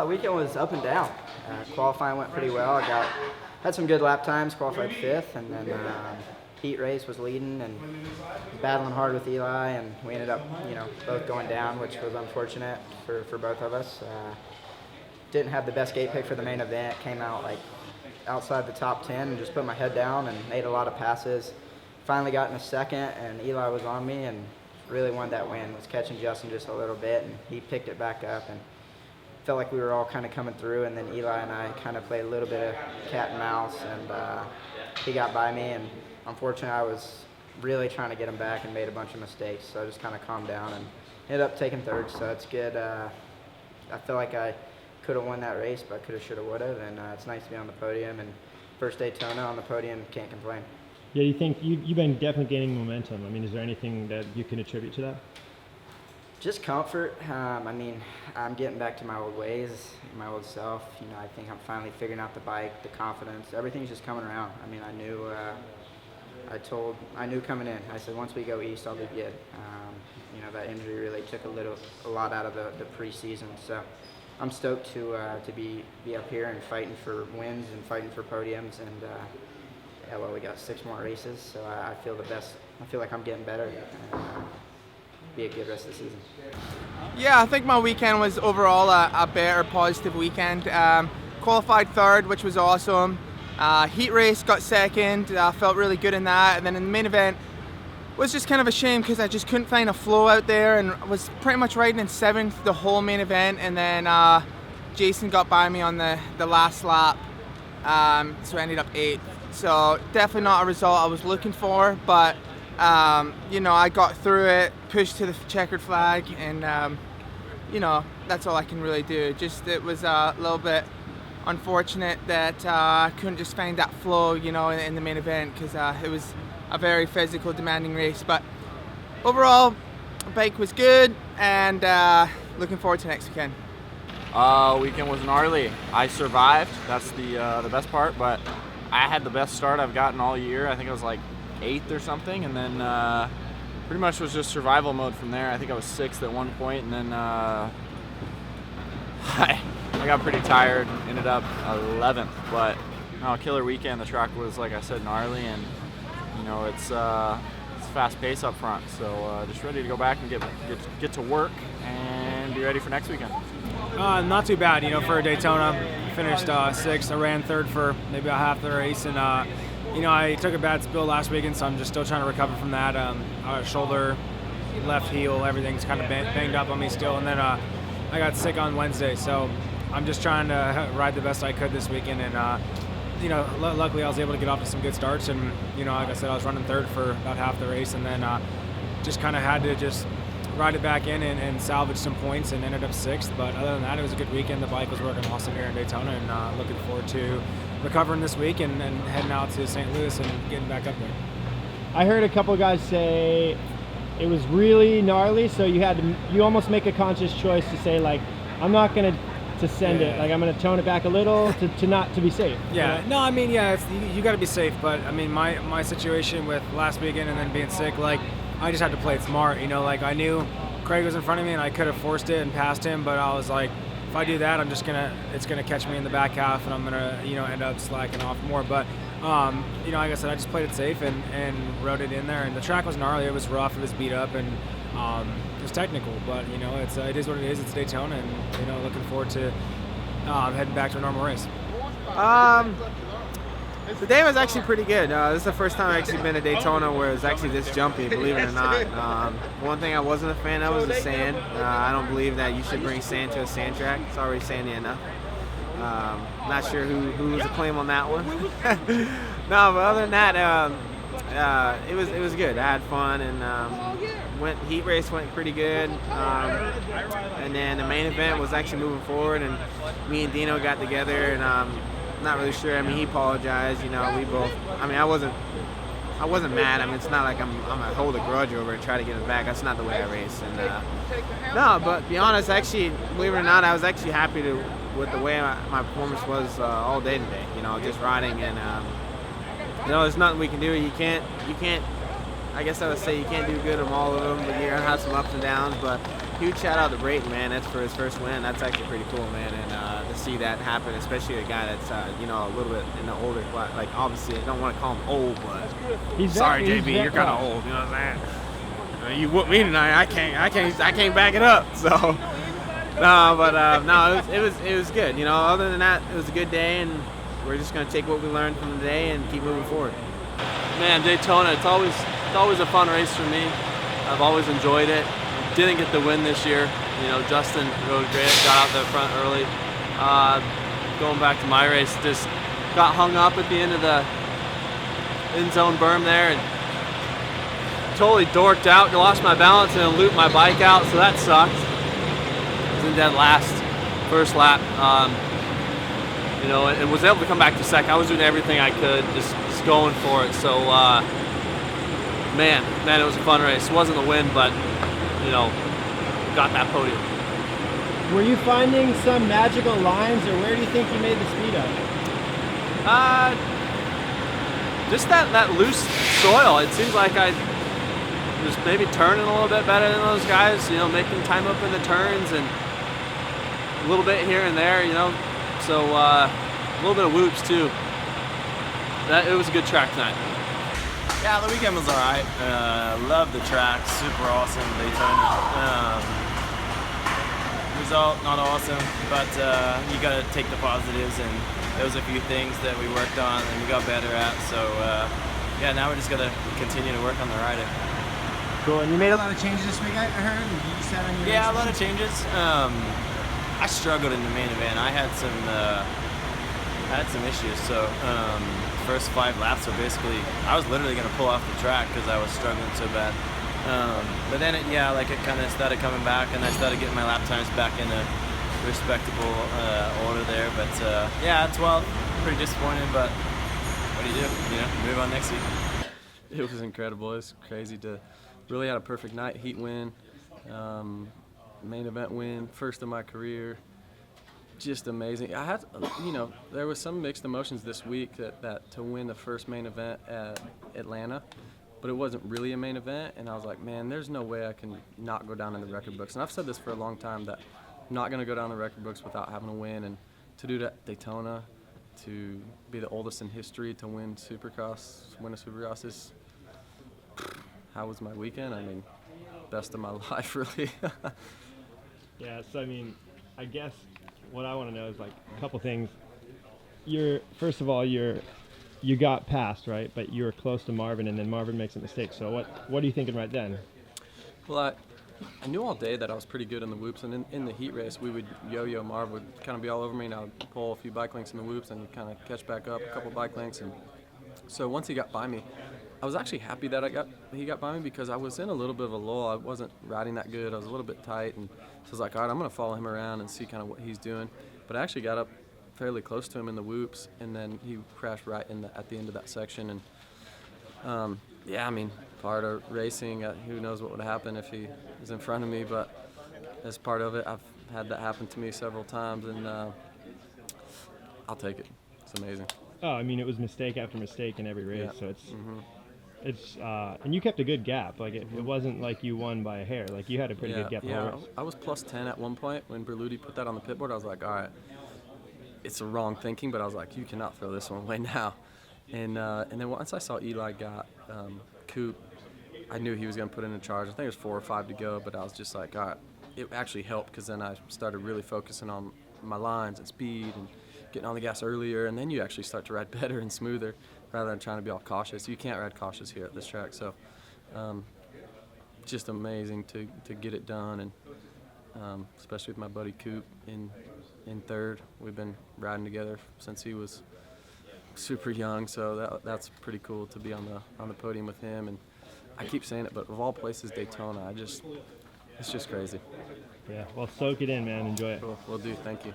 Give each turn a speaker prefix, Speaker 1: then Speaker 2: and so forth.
Speaker 1: Weekend was up and down. Qualifying went pretty well. Had some good lap times, qualified 5th, and then heat race was leading and battling hard with Eli, and we ended up, both going down, which was unfortunate for both of us. Didn't have the best gate pick for the main event. Came out like outside the top 10 and just put my head down and made a lot of passes. Finally got in a second, and Eli was on me and really wanted that win. Was catching Justin just a little bit, and he picked it back up, and felt like we were all kind of coming through. And then Eli and I kind of played a little bit of cat and mouse, and he got by me. And unfortunately, I was really trying to get him back and made a bunch of mistakes. So I just kind of calmed down and ended up taking third. So it's good. I feel like I could have won that race, but could have, should have, would have. And it's nice to be on the podium, and first Daytona on the podium, can't complain.
Speaker 2: Yeah, you think you've been definitely gaining momentum. I mean, is there anything that you can attribute to that?
Speaker 1: Just comfort. I'm getting back to my old ways, my old self. I think I'm finally figuring out the bike, the confidence. Everything's just coming around. I knew coming in. I said, once we go east, I'll be good. That injury really took a lot out of the preseason. So I'm stoked to be up here and fighting for wins and fighting for podiums. And we got 6 more races, so I feel the best. I feel like I'm getting better. Be a good rest of the season.
Speaker 3: Yeah, I think my weekend was overall a better, positive weekend. Qualified 3rd, which was awesome. Heat race, got 2nd. Felt really good in that. And then in the main event, was just kind of a shame because I just couldn't find a flow out there, and was pretty much riding in 7th the whole main event. And then Jason got by me on the last lap, so I ended up 8th. So definitely not a result I was looking for, but I got through it, pushed to the checkered flag, and that's all I can really do. Just it was a little bit unfortunate that I couldn't just find that flow, in the main event, because it was a very physical, demanding race. But overall, the bike was good, and looking forward to next weekend.
Speaker 4: Weekend was gnarly. I survived. That's the best part, but I had the best start I've gotten all year. I think I was like 8th or something, and then pretty much was just survival mode from there. I think I was 6th at one point, and then I got pretty tired, ended up 11th, but killer weekend. The track was, like I said, gnarly, and it's fast pace up front, so just ready to go back and get to work and be ready for next weekend.
Speaker 5: Not too bad, for a Daytona. I finished 6th. I ran 3rd for maybe about half the race, and I took a bad spill last weekend, so I'm just still trying to recover from that. Shoulder, left heel, everything's kind of banged up on me still, and then I got sick on Wednesday, so I'm just trying to ride the best I could this weekend, and luckily I was able to get off to some good starts, and like I said, I was running 3rd for about half the race, and then just kind of had to just ride it back in and salvage some points, and ended up 6th. But other than that, it was a good weekend. The bike was working awesome here in Daytona, and looking forward to recovering this week and heading out to St. Louis and getting back up there.
Speaker 2: I heard a couple of guys say it was really gnarly, so you almost make a conscious choice to say, like, I'm not going to send it. Like, I'm going to tone it back a little to be safe.
Speaker 5: Yeah. No, you got to be safe. But my situation with last weekend and then being sick, like, I just had to play it smart. I knew Craig was in front of me and I could have forced it and passed him, but I was like, if I do that, it's gonna catch me in the back half, and I'm gonna end up slacking off more. But like I said, I just played it safe and rode it in there. And the track was gnarly. It was rough. It was beat up, and it was technical. But it is what it is. It's Daytona, and looking forward to heading back to a normal race.
Speaker 3: The day was actually pretty good. This is the first time I've actually been to Daytona where it's actually this jumpy, believe it or not. One thing I wasn't a fan of was the sand. I don't believe that you should bring sand to a sand track. It's already sandy enough. Not sure who was to claim on that one. No, but other than that, it was good. I had fun, and heat race went pretty good. And then the main event was actually moving forward, and me and Dino got together, and not really sure. He apologized. We both. I wasn't mad. It's not like I'm gonna hold a grudge over and try to get it back. That's not the way I race. And no, but to be honest, actually, believe it or not, I was actually happy with the way my performance was all day today. Just riding, and there's nothing we can do. You can't. I guess I would say you can't do good on all of them, but you're gonna have some ups and downs. But huge shout out to Brayton, man. That's for his first win. That's actually pretty cool, man. And to see that happen, especially a guy that's you know, a little bit in the older class. Like obviously, I don't want to call him old, but sorry, JB, you're kind of old. You know what I'm saying? You whooped me tonight. I can't back it up. So no, but no, it was good. You know, other than that, it was a good day, and we're just gonna take what we learned from the day and keep moving forward.
Speaker 6: Man, Daytona, it's always a fun race for me. I've always enjoyed it. Didn't get the win this year. You know, Justin rode great, got out there front early. Going back to my race, just got hung up at the end of the end zone berm there and totally dorked out. Lost my balance and looped my bike out, so that sucked. I was in dead last, first lap. You know, and was able to come back to second. I was doing everything I could, just going for it. So, man, it was a fun race. It wasn't a win, but, you know, got that podium.
Speaker 2: Were you finding some magical lines, or where do you think you made the speed up?
Speaker 6: Just that loose soil. It seems like I was maybe turning a little bit better than those guys, you know, making time up in the turns and a little bit here and there, you know. So a little bit of whoops too. It was a good track tonight.
Speaker 7: Yeah, the weekend was alright. Love the track, super awesome Daytona. Result not awesome, but you gotta take the positives, and there was a few things that we worked on and we got better at. So yeah, now we're just gonna continue to work on the riding.
Speaker 2: Cool. And you made a lot of changes this week, I heard. You said on your
Speaker 7: Yeah, a lot of changes. I struggled in the main event. I had some issues. So first 5 laps were basically, I was literally going to pull off the track because I was struggling so bad. But then it kind of started coming back, and I started getting my lap times back in a respectable order there. But yeah, 12, pretty disappointed. But what do you do? You know, move on next week.
Speaker 6: It was incredible. It was crazy to really had a perfect night. Heat win, main event win, first of my career. Just amazing. I had, you know, there was some mixed emotions this week that to win the first main event at Atlanta, but it wasn't really a main event, and I was like, man, there's no way I can not go down in the record books. And I've said this for a long time, that I'm not going to go down the record books without having a win, and to do that at Daytona, to be the oldest in history to win a Supercross is, how was my weekend? I mean, best of my life, really.
Speaker 2: Yeah, so I mean, I guess what I want to know is like a couple things. First of all, you got past, right? But you were close to Marvin, and then Marvin makes a mistake. So what are you thinking right then?
Speaker 6: Well, I knew all day that I was pretty good in the whoops, and in the heat race, we would yo-yo. Marv would kind of be all over me, and I would pull a few bike links in the whoops, and kind of catch back up a couple bike links. And so once he got by me, I was actually happy that he got by me, because I was in a little bit of a lull. I wasn't riding that good. I was a little bit tight, and so I was like, all right, I'm going to follow him around and see kind of what he's doing. But I actually got up fairly close to him in the whoops, and then he crashed right at the end of that section. And yeah, I mean, part of racing, who knows what would happen if he was in front of me, but as part of it, I've had that happen to me several times, and I'll take it. It's amazing.
Speaker 2: Oh, I mean, it was mistake after mistake in every race,
Speaker 6: Yeah.
Speaker 2: so it's and you kept a good gap. Like it wasn't like you won by a hair. Like you had a pretty good gap.
Speaker 6: Yeah, I was plus 10 at one point when Berluti put that on the pit board. I was like, all right, it's the wrong thinking, but I was like, you cannot throw this one away now. And then once I saw Eli got Coop, I knew he was going to put in a charge. I think it was 4 or 5 to go, but I was just like, all right. It actually helped, because then I started really focusing on my lines and speed and getting on the gas earlier, and then you actually start to ride better and smoother rather than trying to be all cautious. You can't ride cautious here at this track, so just amazing to get it done, and especially with my buddy Coop in third. We've been riding together since he was super young, so that's pretty cool to be on the podium with him. And I keep saying it, but of all places, Daytona, it's just crazy.
Speaker 2: Yeah, well, soak it in, man. Enjoy it.
Speaker 6: Cool. Will do. Thank you.